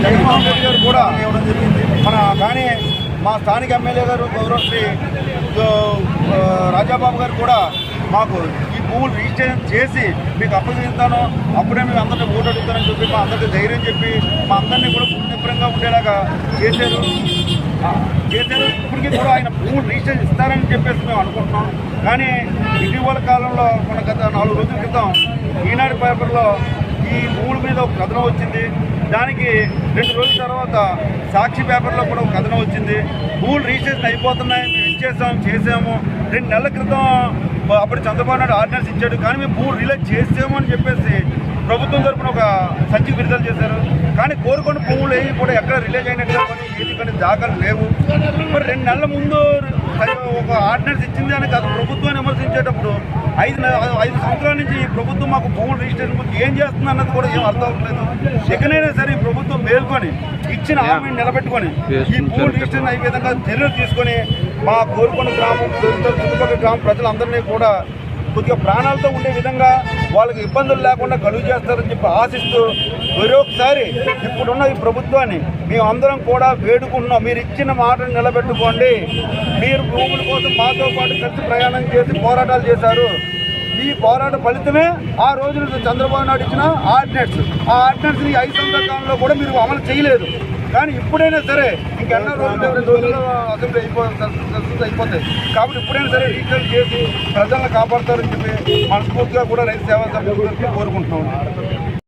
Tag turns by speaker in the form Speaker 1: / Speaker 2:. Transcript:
Speaker 1: జగన్మోహన్ రెడ్డి గారు కూడా ఇవ్వడం జరిగింది. కానీ మా స్థానిక ఎమ్మెల్యే గారు గౌరవశ్రీ రాజాబాబు గారు కూడా మాకు ఈ భూములు రిజిస్ట్రేషన్ చేసి మీకు అప్పగిస్తాను, అప్పుడే మేము అందరినీ ఓటు అడుగుతానని చెప్పి మా అందరికీ ధైర్యం చెప్పి మా అందరినీ కూడా పుణ్యప్రంగా ఉండేలాగా చేశారు. ఇప్పటికీ కూడా ఆయన భూములు రిజిస్ట్రేషన్ ఇస్తారని చెప్పేసి మేము అనుకుంటున్నాం. కానీ ఇటీవల కాలంలో మన గత 4 రోజుల క్రితం ఈనాడు పేపర్లో ఈ భూముల మీద ఒక కథనం వచ్చింది. దానికి 2 రోజుల తర్వాత సాక్షి పేపర్లో కూడా ఒక కథనం వచ్చింది. భూములు రిజిస్ట్రేషన్ అయిపోతున్నాయి, మేము చేసాము. 2 నెలల క్రితం అప్పుడు చంద్రబాబు నాయుడు ఆర్డినెన్స్ ఇచ్చాడు, కానీ మేము భూములు రిలీజ్ చేసాము అని చెప్పేసి ప్రభుత్వం తరఫున ఒక సంచిక విడుదల చేశారు. కానీ కోరుకున్న భూములు ఏవి కూడా ఎక్కడ రిలీజ్ అయినట్టుగా ఏది కానీ దాఖలు లేవు. మరి 2 నెలల ముందు ఒక ఆర్డినెన్స్ ఇచ్చింది అని గత ప్రభుత్వాన్ని విమర్శించేటప్పుడు 5 సంవత్సరాల నుంచి ఈ ప్రభుత్వం మాకు భూములు రిజిస్ట్రేషన్ గురించి ఏం చేస్తుంది అన్నది కూడా ఏం అర్థం అవ్వట్లేదు. ఎక్కడైనా సరే ఈ ప్రభుత్వం మేల్కొని ఇచ్చిన హామీని నిలబెట్టుకొని ఈ భూములు రిజిస్ట్రేషన్ అయ్యే విధంగా చర్యలు తీసుకొని మా కోరుకున్న గ్రామం చుట్టుపక్కల గ్రామ ప్రజలందరినీ కూడా కొద్దిగా ప్రాణాలతో ఉండే విధంగా వాళ్ళకి ఇబ్బందులు లేకుండా కలుగు చేస్తారని చెప్పి ఆశిస్తూ మరొకసారి ఇప్పుడున్న ఈ ప్రభుత్వాన్ని మేమందరం కూడా వేడుకుంటున్నాం. మీరు ఇచ్చిన మాటను నిలబెట్టుకోండి. మీరు భూముల కోసం మాతో పాటు కలిసి ప్రయాణం చేసి పోరాటాలు చేశారు. ఈ పోరాట ఫలితమే ఆ రోజున చంద్రబాబు నాయుడు ఇచ్చిన ఆర్డినెన్స్. ఆ ఆర్డినెన్స్ని 5 సంవత్సరాల కాలంలో కూడా మీరు అమలు చేయలేదు. కానీ ఇప్పుడైనా సరే ఇంకెన్నో రోజులు 2 రోజుల్లో అసెంబ్లీ అయిపోతాయి. కాబట్టి ఇప్పుడైనా సరే రీఛార్జ్ చేసి ప్రజలను కాపాడతారని చెప్పి మనస్ఫూర్తిగా కూడా రైతు సేవా సమితి కోరుకుంటున్నాం.